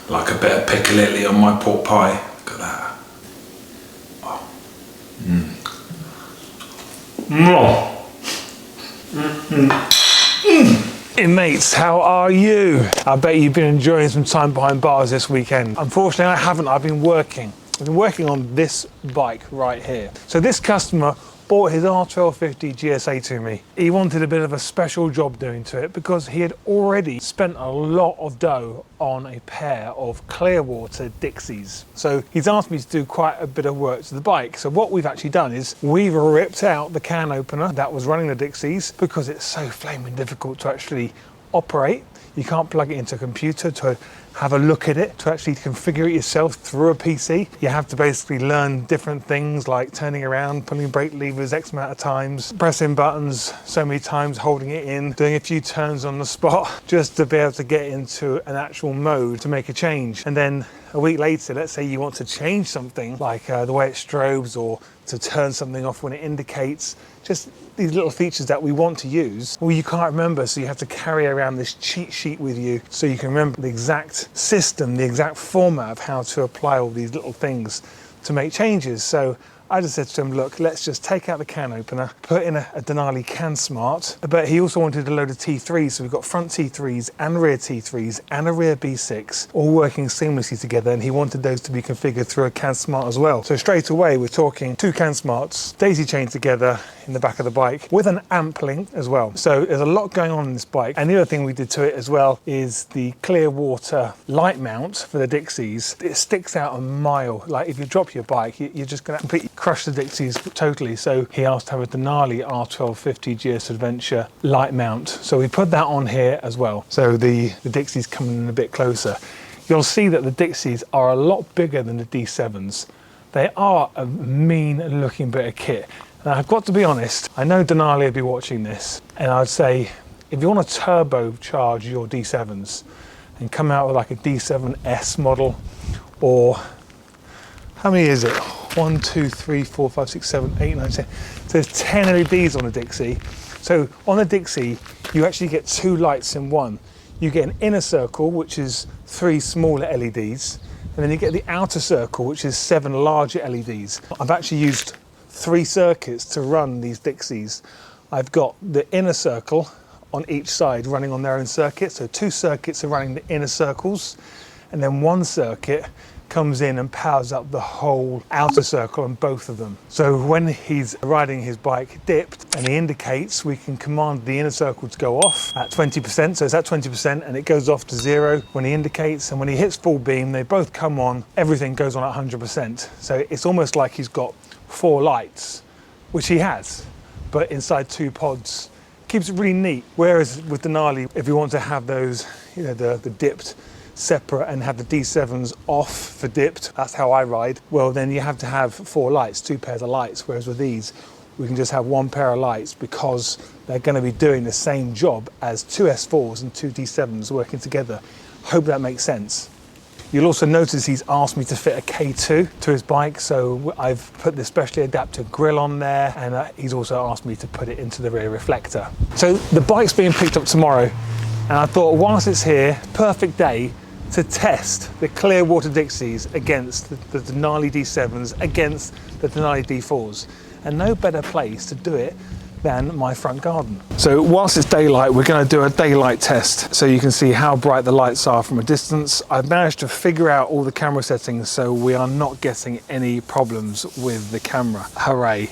Like a bit of piccalilli on my pork pie. Look at that. Oh. Hey mates, how are you? I bet you've been enjoying some time behind bars this weekend. Unfortunately, I haven't. I've been working on this bike right here. So this customer bought his R1250GS to me. He wanted a bit of a special job doing to it because he had already spent a lot of dough on a pair of CLEARWATER Dixis. So he's asked me to do quite a bit of work to the bike. So what we've actually done is we've ripped out the can opener that was running the Dixis because it's so flaming difficult to actually operate. You can't plug it into a computer to have a look at it, to actually configure it yourself through a PC. You have to basically learn different things like turning around, pulling brake levers X amount of times, pressing buttons so many times, holding it in, doing a few turns on the spot, just to be able to get into an actual mode to make a change. And then a week later, let's say you want to change something like the way it strobes or to turn something off when it indicates, just these little features that we want to use. Well, you can't remember, so you have to carry around this cheat sheet with you so you can remember the exact system, the exact format of how to apply all these little things to make changes. So I just said to him, look, let's just take out the can opener, put in a Denali Can Smart, but he also wanted a load of T3s, so we've got front T3s and rear T3s and a rear B6, all working seamlessly together, and he wanted those to be configured through a Can Smart as well. So straight away, we're talking 2 Can Smarts, daisy chained together in the back of the bike, with an amp link as well. So there's a lot going on in this bike, and the other thing we did to it as well is the CLEARWATER light mount for the Dixis. It sticks out a mile. Like if you drop your bike, you're just gonna completely crush the Dixis totally. So he asked to have a Denali R1250GS Adventure light mount. So we put that on here as well. So the Dixis coming in a bit closer. You'll see that the Dixis are a lot bigger than the D7s. They are a mean looking bit of kit. Now I've got to be honest, I know Denali will be watching this, and I'd say if you want to turbocharge your D7s and come out with like a D7S model, or how many is it? 1, 2, 3, 4, 5, 6, 7, 8, 9, 10. So there's 10 LEDs on the Dixi. So on the Dixi, you actually get 2 lights in one. You get an inner circle, which is 3 smaller LEDs, and then you get the outer circle, which is 7 larger LEDs. I've actually used 3 circuits to run these Dixis. I've got the inner circle on each side running on their own circuit. So 2 circuits are running the inner circles, and then 1 circuit comes in and powers up the whole outer circle on both of them. So when he's riding his bike dipped and he indicates, we can command the inner circle to go off at 20%. So it's at 20% and it goes off to 0 when he indicates, and when he hits full beam, they both come on, everything goes on at 100%. So it's almost like he's got 4 lights, which he has, but inside 2 pods. Keeps it really neat. Whereas with Denali, if you want to have those, you know, the dipped separate and have the D7s off for dipped, that's how I ride, well then you have to have 4 lights, 2 pairs of lights, whereas with these we can just have 1 pair of lights because they're going to be doing the same job as 2 S4s and 2 D7s working together. Hope that makes sense. You'll also notice he's asked me to fit a K2 to his bike, so I've put the specially adapted grille on there, and he's also asked me to put it into the rear reflector. So the bike's being picked up tomorrow, and I thought whilst it's here, perfect day to test the CLEARWATER Dixis against the Denali D7s, against the Denali D4s. And no better place to do it than my front garden. So whilst it's daylight, we're going to do a daylight test so you can see how bright the lights are from a distance. I've managed to figure out all the camera settings so we are not getting any problems with the camera. Hooray.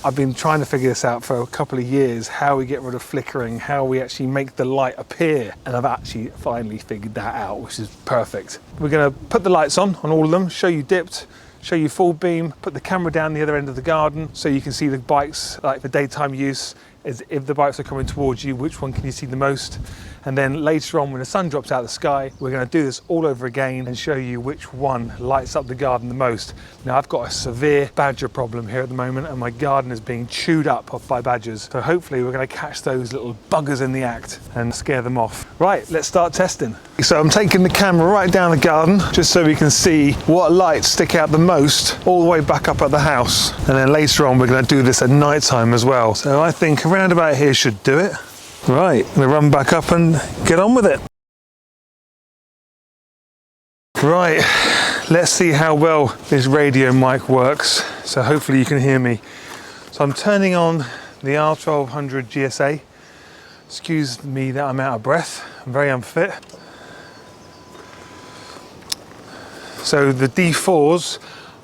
I've been trying to figure this out for a couple of years, how we get rid of flickering, how we actually make the light appear, and I've actually finally figured that out, which is perfect. We're going to put the lights on all of them, show you dipped, show you full beam, put the camera down the other end of the garden so you can see the bikes, like for daytime use, is if the bikes are coming towards you, which one can you see the most? And then later on when the sun drops out of the sky, we're going to do this all over again and show you which one lights up the garden the most. Now I've got a severe badger problem here at the moment and my garden is being chewed up off by badgers. So hopefully we're going to catch those little buggers in the act and scare them off. Right, let's start testing. So I'm taking the camera right down the garden just so we can see what lights stick out the most all the way back up at the house. And then later on we're going to do this at night time as well. So I think around about here should do it. Right, I'm going to run back up and get on with it. Right, let's see how well this radio mic works. So hopefully you can hear me. So I'm turning on the R1250GS. Excuse me that I'm out of breath, I'm very unfit. So the D4s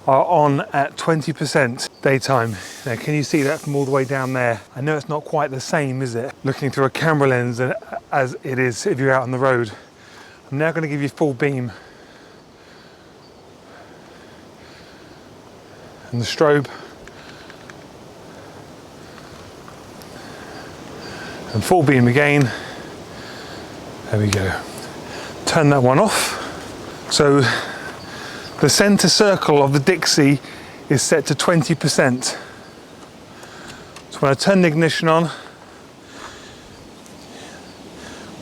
are on at 20% daytime. Now can you see that from all the way down there? I know it's not quite the same, is it? Looking through a camera lens as it is if you're out on the road. I'm now going to give you full beam. And the strobe. And full beam again. There we go. Turn that one off. So the center circle of the Dixi is set to 20%. So when I turn the ignition on,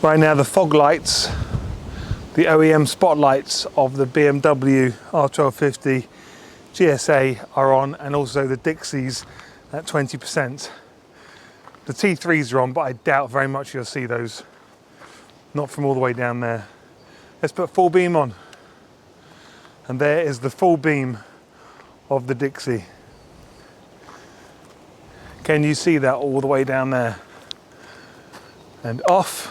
right now the fog lights, the OEM spotlights of the BMW R1250GS are on, and also the Dixis at 20%. The T3s are on, but I doubt very much you'll see those. Not from all the way down there. Let's put full beam on. And there is the full beam of the Dixi. Can you see that all the way down there? And off,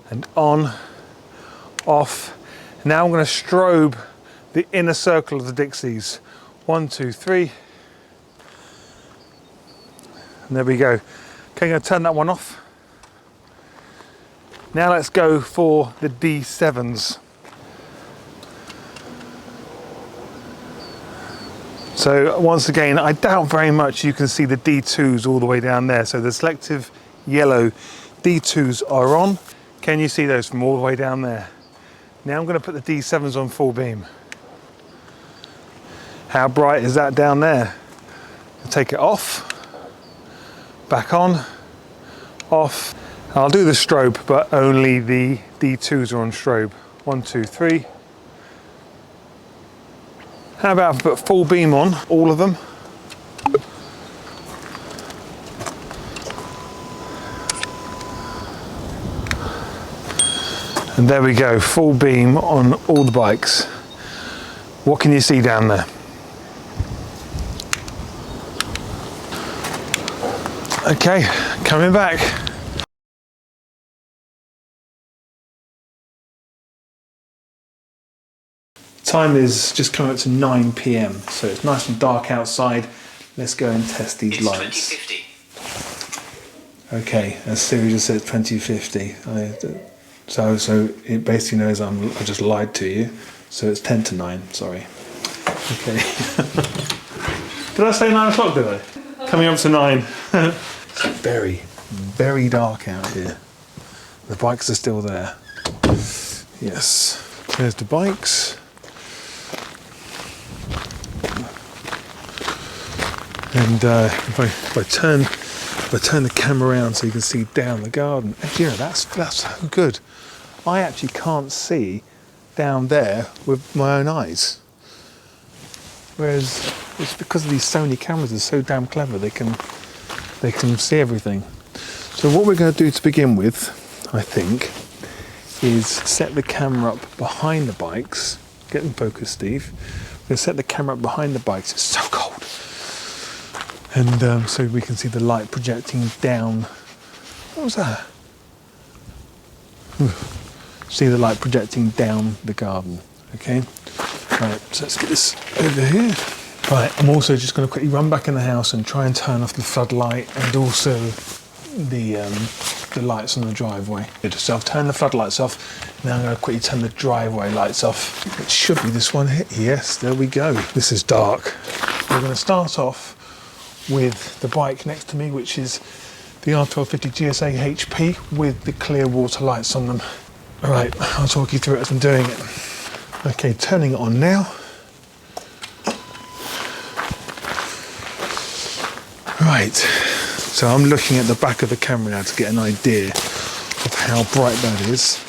and on, off. Now I'm going to strobe the inner circle of the Dixis. 1, 2, 3. And there we go. Okay, I'm going to turn that one off. Now let's go for the D7s. So once again, I doubt very much you can see the D2s all the way down there. So the selective yellow D2s are on. Can you see those from all the way down there? Now I'm going to put the D7s on full beam. How bright is that down there? I'll take it off, back on, off. I'll do the strobe, but only the D2s are on strobe. 1, 2, 3. How about if I put full beam on all of them? And there we go, full beam on all the bikes. What can you see down there? Okay, coming back. Time is just coming up to 9 PM, so it's nice and dark outside. Let's go and test these lights. 2050. Okay, as Siri just said 2050. So it basically knows I just lied to you. So it's 10 to 9, sorry. Okay. Did I say 9 o'clock, did I? Coming up to 9. It's very, very dark out here. The bikes are still there. Yes. There's the bikes. And if I turn the camera around so you can see down the garden, actually, that's so good. I actually can't see down there with my own eyes. Whereas it's because of these Sony cameras are so damn clever, they can see everything. So what we're going to do to begin with, I think, is set the camera up behind the bikes. Get in focus, Steve. We're going to set the camera up behind the bikes. It's so cold. And so we can see the light projecting down. What was that? See the light projecting down the garden. Okay. Right. So let's get this over here. Right. I'm also just going to quickly run back in the house and try and turn off the floodlight and also the lights on the driveway. So I've turned the floodlights off. Now I'm going to quickly turn the driveway lights off. It should be this one here. Yes. There we go. This is dark. We're going to start off with the bike next to me, which is the R1250GS HP with the CLEARWATER lights on them. All right, I'll talk you through it as I'm doing it. Okay, turning it on now. Right, so I'm looking at the back of the camera now to get an idea of how bright that is.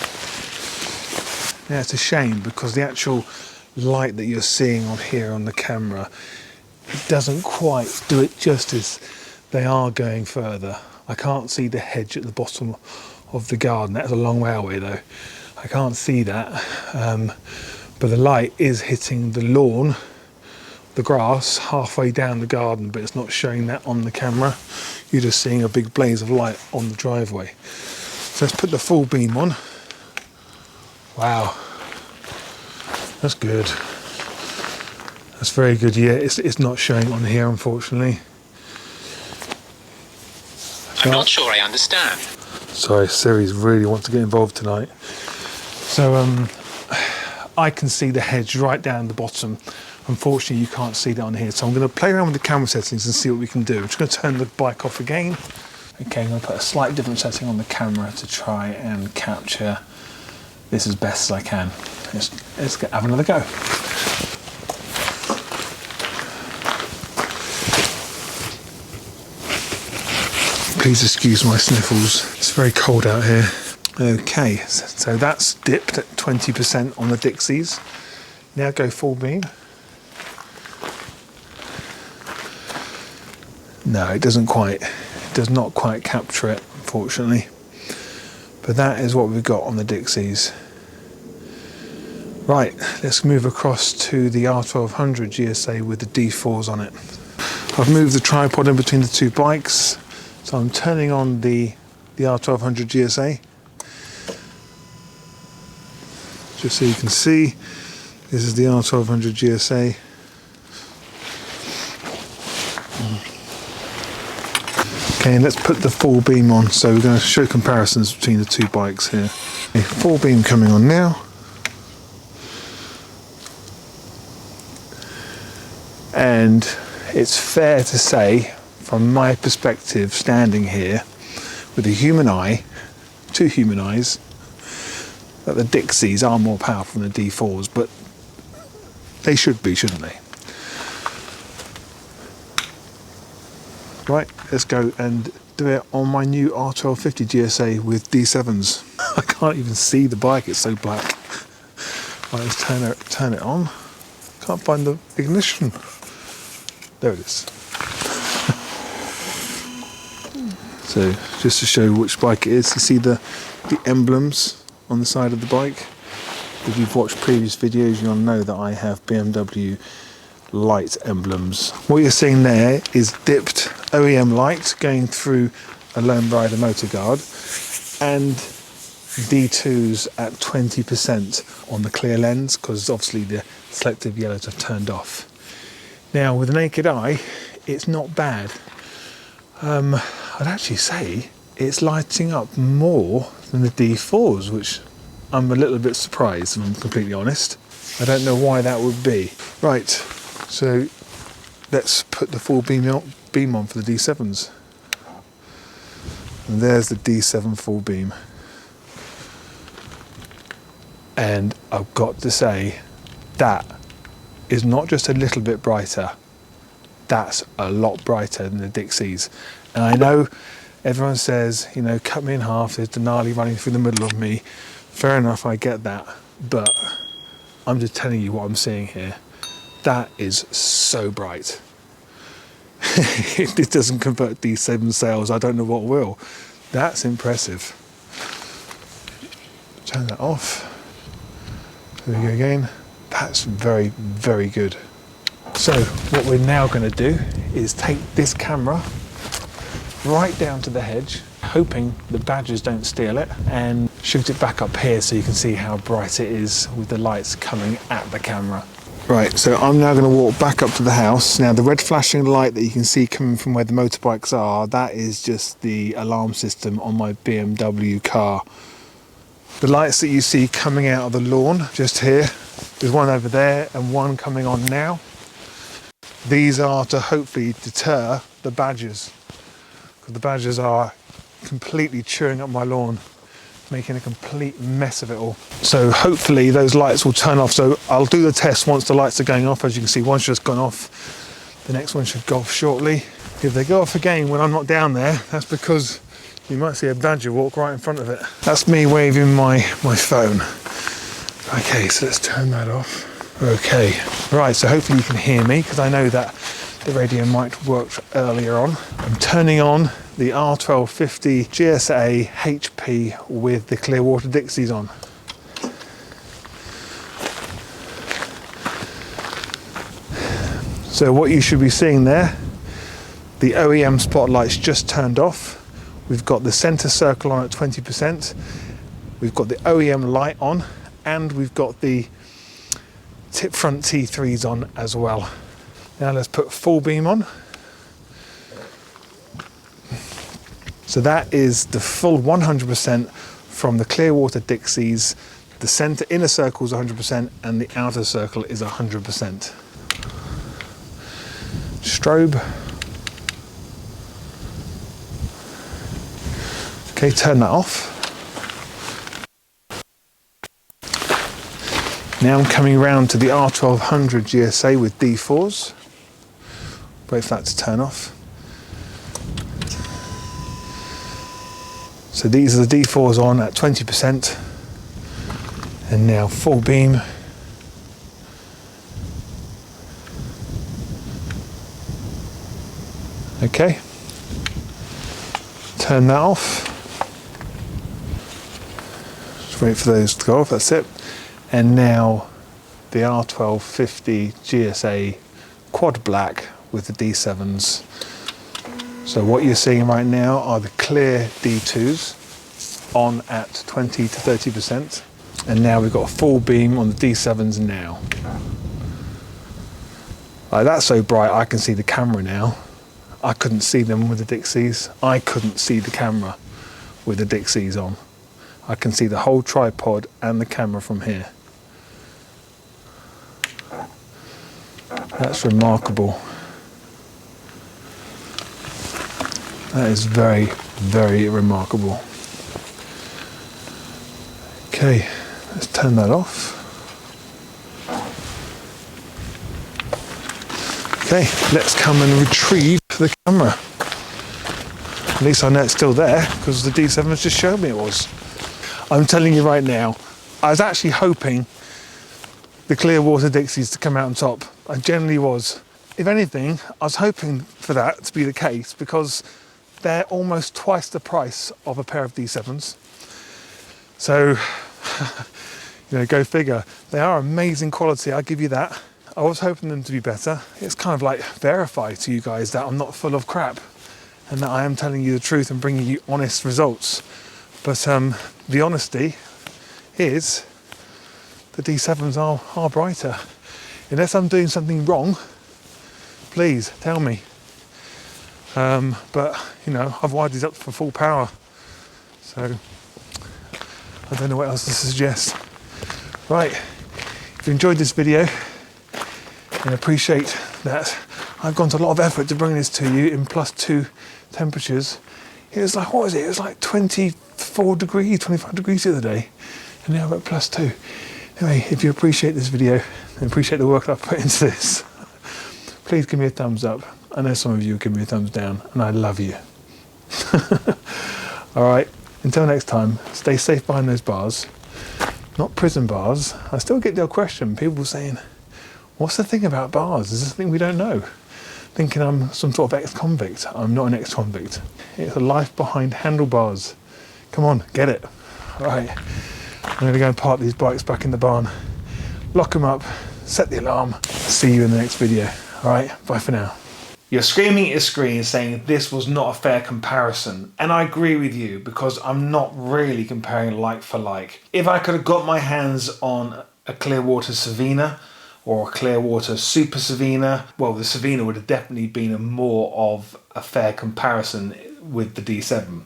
Yeah, it's a shame because the actual light that you're seeing on here on the camera, it doesn't quite do it justice. They are going further. I can't see the hedge at the bottom of the garden. That's a long way away though. I can't see that. but the light is hitting the lawn, the grass, halfway down the garden, but it's not showing that on the camera. You're just seeing a big blaze of light on the driveway. So let's put the full beam on. Wow, that's good. That's very good. Yeah, it's not showing on here, unfortunately. I'm not sure I understand. Sorry, Siri's really wants to get involved tonight. So I can see the hedge right down the bottom. Unfortunately, you can't see that on here. So I'm going to play around with the camera settings and see what we can do. I'm just going to turn the bike off again. Okay, I'm going to put a slight different setting on the camera to try and capture this as best as I can. Let's have another go. Please excuse my sniffles. It's very cold out here. Okay, so that's dipped at 20% on the Dixis. Now go full beam. No, it does not quite capture it, unfortunately. But that is what we've got on the Dixis. Right, let's move across to the R1200 GSA with the D4s on it. I've moved the tripod in between the two bikes. So I'm turning on the R1200 GSA. Just so you can see, this is the R1200 GSA. Okay, and let's put the full beam on. So we're going to show comparisons between the two bikes here. Okay, full beam coming on now. And it's fair to say, from my perspective, standing here with a human eye, two human eyes, that the Dixis are more powerful than the D4s, but they should be, shouldn't they? Right, let's go and do it on my new R1250 GSA with D7s. I can't even see the bike, it's so black. Right, let's turn it on. Can't find the ignition. There it is. So just to show which bike it is, you see the emblems on the side of the bike. If you've watched previous videos, you'll know that I have BMW light emblems. What you're seeing there is dipped OEM light going through a Lone Rider motor guard, and D2s at 20% on the clear lens, because obviously the selective yellows have turned off. Now with the naked eye, it's not bad. I'd actually say it's lighting up more than the D4s, which I'm a little bit surprised, if I'm completely honest. I don't know why that would be. Right, so let's put the full beam on for the D7s. And there's the D7 full beam. And I've got to say, that is not just a little bit brighter, that's a lot brighter than the Dixis. And I know everyone says, you know, cut me in half, there's Denali running through the middle of me. Fair enough, I get that. But I'm just telling you what I'm seeing here. That is so bright. If it doesn't convert D7 sales, I don't know what will. That's impressive. Turn that off. There we go again. That's very, very good. So what we're now going to do is take this camera right down to the hedge, hoping the badgers don't steal it, and shoot it back up here so you can see how bright it is with the lights coming at the camera. Right, so I'm now going to walk back up to the house. Now the red flashing light that you can see coming from where the motorbikes are, that is just the alarm system on my BMW car. The lights that you see coming out of the lawn just here, there's one over there and one coming on now. These are to hopefully deter the badgers, because the badgers are completely chewing up my lawn, making a complete mess of it all. So hopefully those lights will turn off. So I'll do the test once the lights are going off. As you can see, one's just gone off. The next one should go off shortly. If they go off again when I'm not down there, that's because you might see a badger walk right in front of it. That's me waving my phone. Okay, so let's turn that off. Okay, right, so hopefully you can hear me, because I know that the radio mic worked earlier on. I'm turning on the R1250 GSA HP with the Clearwater Dixis on. So what you should be seeing there, the OEM spotlight's just turned off. We've got the center circle on at 20%. We've got the OEM light on, and we've got the tip front T3s on as well. Now let's put full beam on. So that is the full 100% from the Clearwater Dixis. The center inner circle is 100% and the outer circle is 100%. Strobe. Okay, turn that off. Now I'm coming around to the R1250 GSA with D4s. Wait for that to turn off. So these are the D4s on at 20%. And now full beam. Okay. Turn that off. Just wait for those to go off, that's it. And now the R1250 GSA quad black with the D7s. So what you're seeing right now are the clear D2s on at 20 to 30%. And now we've got a full beam on the D7s now. That's so bright I can see the camera now. I couldn't see them with the Dixis. I couldn't see the camera with the Dixis on. I can see the whole tripod and the camera from here. That's remarkable. That is very, very remarkable. Okay, let's turn that off. Okay, let's come and retrieve the camera. At least I know it's still there because the D7 has just showed me it was. I'm telling you right now, I was actually hoping the Clearwater Dixis to come out on top. I generally was. If anything, I was hoping for that to be the case because they're almost twice the price of a pair of D7s. So, you know, go figure. They are amazing quality, I'll give you that. I was hoping them to be better. It's kind of like verified to you guys that I'm not full of crap and that I am telling you the truth and bringing you honest results. But the honesty is the D7s are brighter. Unless I'm doing something wrong, please tell me. But, you know, I've wired these up for full power. So, I don't know what else to suggest. Right, if you enjoyed this video, and appreciate that I've gone to a lot of effort to bring this to you in +2 temperatures. It was like, what was it? It was like 24 degrees, 25 degrees the other day. And now we're at +2. Anyway, if you appreciate this video and appreciate the work that I've put into this, please give me a thumbs up. I know some of you will give me a thumbs down, and I love you. All right, until next time, stay safe behind those bars. Not prison bars. I still get the question, people saying, what's the thing about bars? Is this a thing we don't know? Thinking I'm some sort of ex-convict. I'm not an ex-convict. It's a life behind handlebars. Come on, get it. All right, I'm going to go and park these bikes back in the barn, lock them up, set the alarm. See you in the next video. All right, bye for now. You're screaming at your screen saying this was not a fair comparison. And I agree with you because I'm not really comparing like for like. If I could have got my hands on a Clearwater Savina or a Clearwater Super Savina, well, the Savina would have definitely been more of a fair comparison with the D7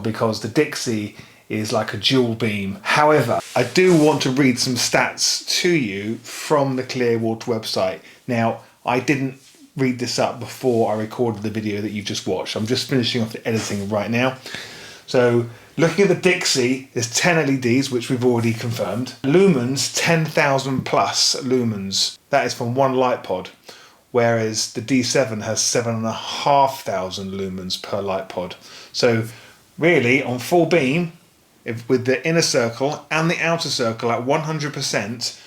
because the Dixi is like a dual beam. However, I do want to read some stats to you from the Clearwater website. Now, I didn't read this up before I recorded the video that you just watched. I'm just finishing off the editing right now. So looking at the Dixi, there's 10 LEDs, which we've already confirmed. Lumens, 10,000 plus lumens. That is from one light pod, whereas the D7 has 7,500 lumens per light pod. So really, on full beam, with the inner circle and the outer circle at 100%,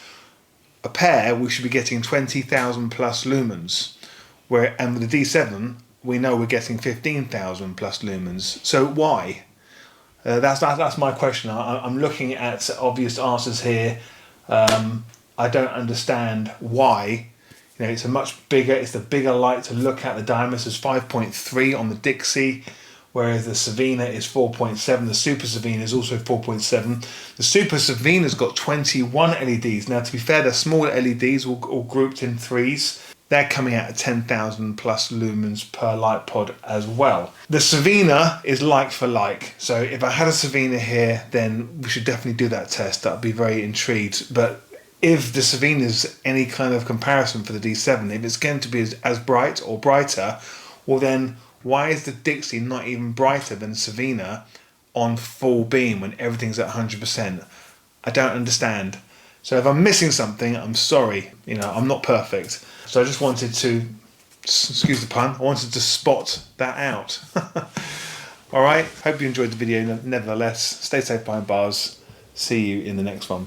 a pair, we should be getting 20,000 plus lumens. And with the D7, we know we're getting 15,000 plus lumens. So why? That's my question. I'm looking at obvious answers here. I don't understand why, You know, it's a much bigger, it's the bigger light to look at. The diameter is 5.3 on the Dixi, whereas the Savina is 4.7. The Super Savina is also 4.7. The Super Savina's got 21 LEDs. Now, to be fair, they're smaller LEDs, all grouped in threes. They're coming out at 10,000 plus lumens per light pod as well. The Savina is like for like. So if I had a Savina here, then we should definitely do that test. I'd be very intrigued. But if the Savina is any kind of comparison for the D7, if it's going to be as bright or brighter, well then why is the Dixi not even brighter than Savina on full beam when everything's at 100%? I don't understand. So if I'm missing something, I'm sorry. You know, I'm not perfect. So I just wanted to, excuse the pun, I wanted to spot that out. All right, hope you enjoyed the video. Nevertheless, stay safe behind bars. See you in the next one.